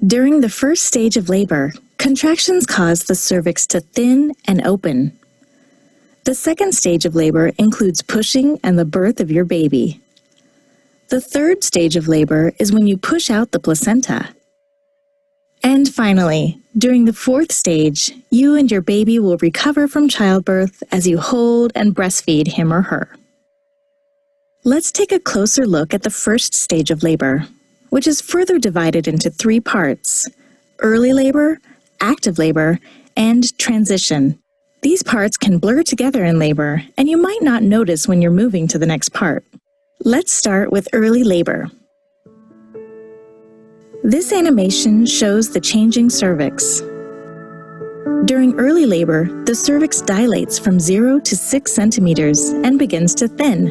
During the first stage of labor, contractions cause the cervix to thin and open. The second stage of labor includes pushing and the birth of your baby. The third stage of labor is when you push out the placenta. And finally, during the fourth stage, you and your baby will recover from childbirth as you hold and breastfeed him or her. Let's take a closer look at the first stage of labor, which is further divided into 3 parts: early labor, active labor, and transition. These parts can blur together in labor, and you might not notice when you're moving to the next part. Let's start with early labor. This animation shows the changing cervix. During early labor, the cervix dilates from 0 to 6 centimeters and begins to thin.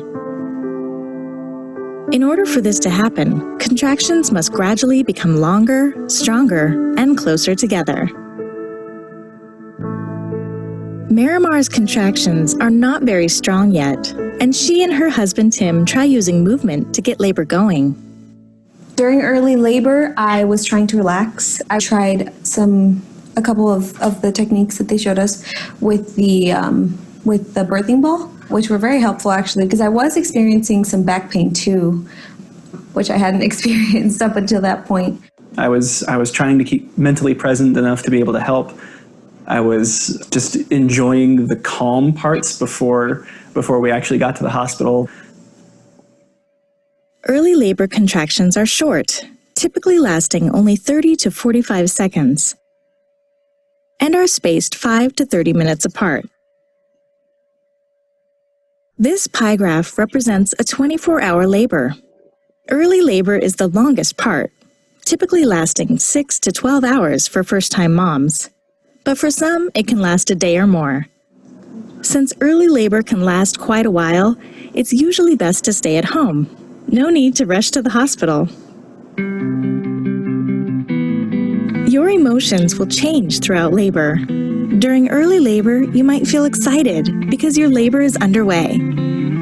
In order for this to happen, contractions must gradually become longer, stronger, and closer together. Marimar's contractions are not very strong yet, and she and her husband Tim try using movement to get labor going. During early labor, I was trying to relax. I tried a couple of the techniques that they showed us with the birthing ball, which were very helpful actually, because I was experiencing some back pain too, which I hadn't experienced up until that point. I was trying to keep mentally present enough to be able to help. I was just enjoying the calm parts before we actually got to the hospital. Early labor contractions are short, typically lasting only 30 to 45 seconds, and are spaced 5 to 30 minutes apart. This pie graph represents a 24-hour labor. Early labor is the longest part, typically lasting 6 to 12 hours for first-time moms, but for some it can last a day or more. Since early labor can last quite a while, it's usually best to stay at home. No need to rush to the hospital. Your emotions will change throughout labor. During early labor, you might feel excited because your labor is underway.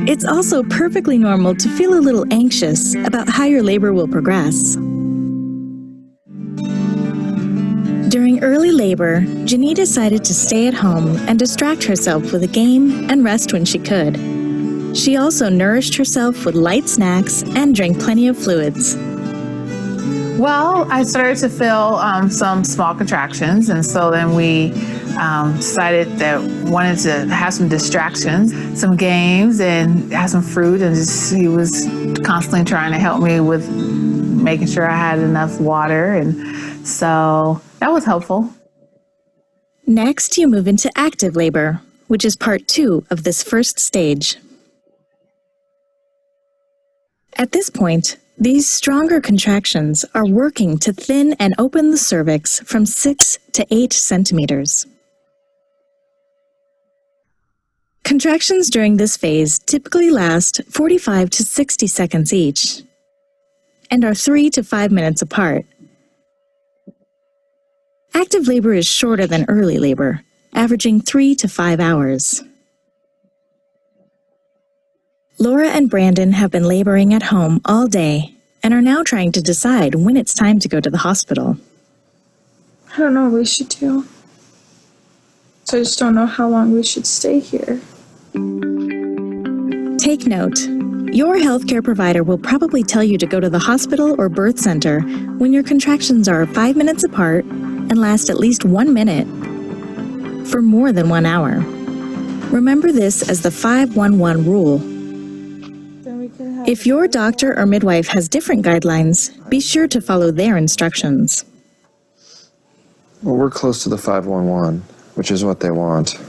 It's also perfectly normal to feel a little anxious about how your labor will progress. During early labor, Jenny decided to stay at home and distract herself with a game and rest when she could. She also nourished herself with light snacks and drank plenty of fluids. Well, I started to feel some small contractions, and so then we decided that we wanted to have some distractions, some games, and have some fruit, and he was constantly trying to help me with making sure I had enough water, and so that was helpful. Next, you move into active labor, which is part 2 of this first stage. At this point, these stronger contractions are working to thin and open the cervix from 6 to 8 centimeters. Contractions during this phase typically last 45 to 60 seconds each and are 3 to 5 minutes apart. Active labor is shorter than early labor, averaging 3 to 5 hours. Laura and Brandon have been laboring at home all day and are now trying to decide when it's time to go to the hospital. I don't know what we should do. So I just don't know how long we should stay here. Take note. Your healthcare provider will probably tell you to go to the hospital or birth center when your contractions are 5 minutes apart and last at least 1 minute for more than 1 hour. Remember this as the 5-1-1 rule. If your doctor or midwife has different guidelines, be sure to follow their instructions. Well, we're close to the 5-1-1, which is what they want.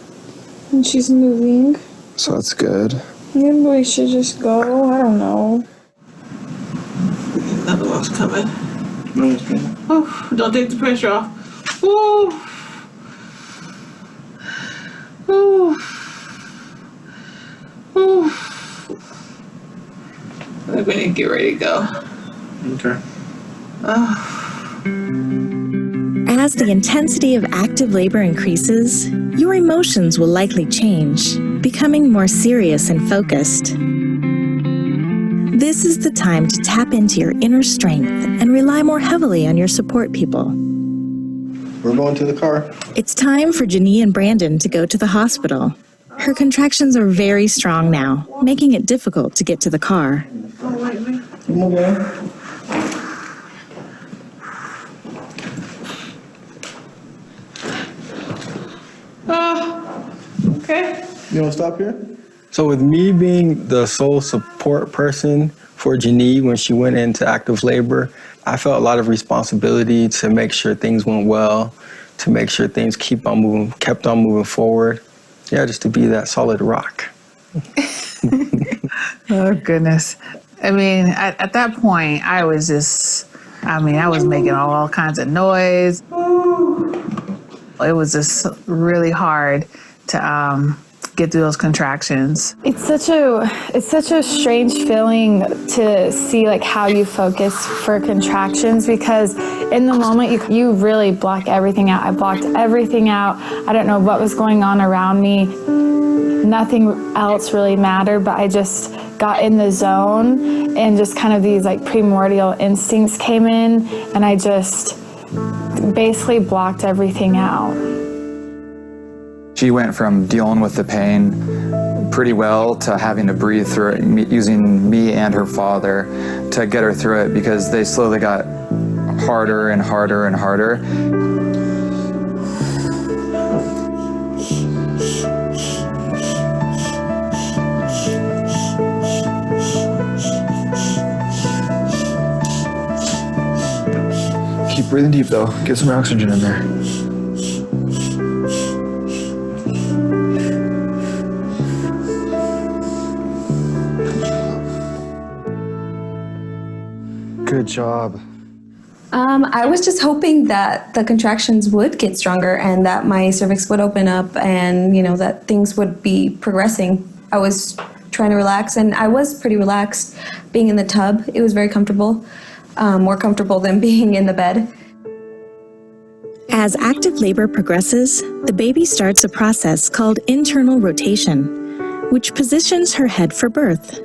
And she's moving. So that's good. Maybe we should just go. I don't know. Another one's coming. No, it's coming. Oh, don't take the pressure off. Ooh. Ooh. Ooh. We're going to get ready to go. Okay. Oh. As the intensity of active labor increases, your emotions will likely change, becoming more serious and focused. This is the time to tap into your inner strength and rely more heavily on your support people. We're going to the car. It's time for Janie and Brandon to go to the hospital. Her contractions are very strong now, making it difficult to get to the car. Okay. You want to stop here? So with me being the sole support person for Janie when she went into active labor, I felt a lot of responsibility to make sure things went well, to make sure things kept on moving forward. Yeah, just to be that solid rock. Oh, goodness. I mean, at that point, I was making all kinds of noise. It was just really hard to get through those contractions. It's such a strange feeling to see like how you focus for contractions, because in the moment you really block everything out. I blocked everything out. I don't know what was going on around me. Nothing else really mattered, but I just got in the zone, and just kind of these like primordial instincts came in, and I just basically blocked everything out. She went from dealing with the pain pretty well to having to breathe through it, using me and her father to get her through it, because they slowly got harder and harder and harder. Keep breathing deep, though. Get some oxygen in there. Good job. I was just hoping that the contractions would get stronger and that my cervix would open up, and that things would be progressing. I was trying to relax, and I was pretty relaxed being in the tub. It was very comfortable, more comfortable than being in the bed. As active labor progresses, the baby starts a process called internal rotation, which positions her head for birth.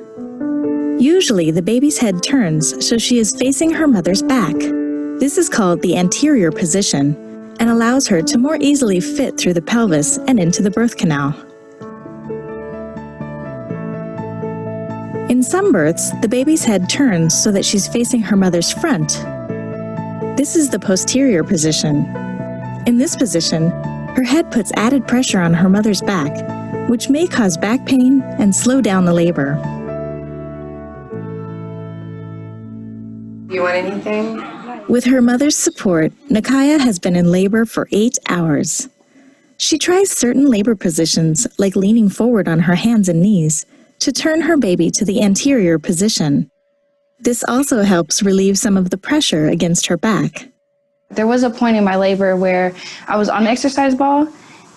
Usually, the baby's head turns so she is facing her mother's back. This is called the anterior position and allows her to more easily fit through the pelvis and into the birth canal. In some births, the baby's head turns so that she's facing her mother's front. This is the posterior position. In this position, her head puts added pressure on her mother's back, which may cause back pain and slow down the labor. You want anything? With her mother's support, Nakaya has been in labor for 8 hours. She tries certain labor positions, like leaning forward on her hands and knees, to turn her baby to the anterior position. This also helps relieve some of the pressure against her back. There was a point in my labor where I was on the exercise ball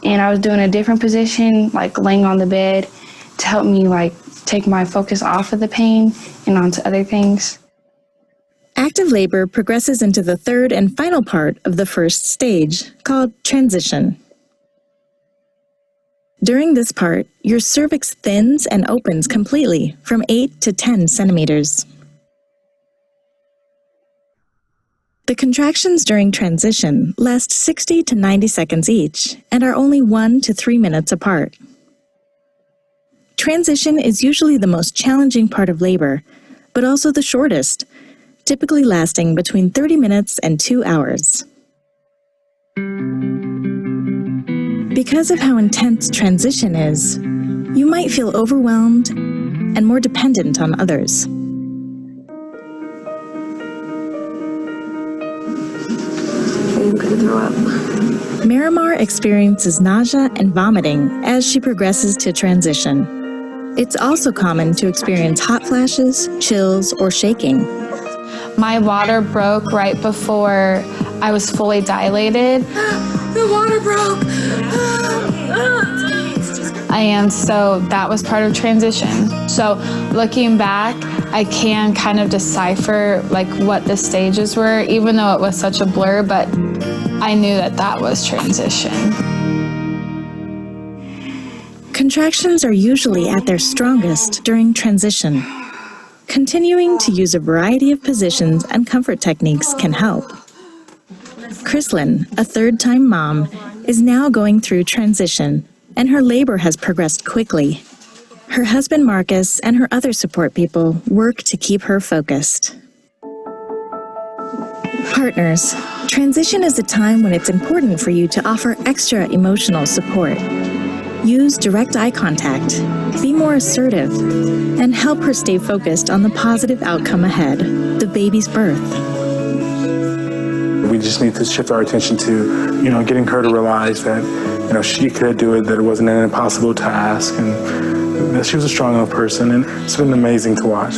and I was doing a different position, like laying on the bed, to help me like take my focus off of the pain and onto other things. Active labor progresses into the third and final part of the first stage, called transition. During this part, your cervix thins and opens completely from 8 to 10 centimeters. The contractions during transition last 60 to 90 seconds each and are only 1 to 3 minutes apart. Transition is usually the most challenging part of labor, but also the shortest, typically lasting between 30 minutes and 2 hours. Because of how intense transition is, you might feel overwhelmed and more dependent on others. I'm gonna throw up. Miramar experiences nausea and vomiting as she progresses to transition. It's also common to experience hot flashes, chills, or shaking. My water broke right before I was fully dilated. The water broke. And so that was part of transition. So looking back, I can kind of decipher like what the stages were, even though it was such a blur, but I knew that that was transition. Contractions are usually at their strongest during transition. continuing to use a variety of positions and comfort techniques can help. Chrislyn, a third-time mom, is now going through transition, and her labor has progressed quickly. Her husband Marcus and her other support people work to keep her focused. Partners, transition is a time when it's important for you to offer extra emotional support. Use direct eye contact, be more assertive, and help her stay focused on the positive outcome ahead, the baby's birth. We just need to shift our attention to, getting her to realize that, she could do it, that it wasn't an impossible task, and that she was a strong enough person, and it's been amazing to watch.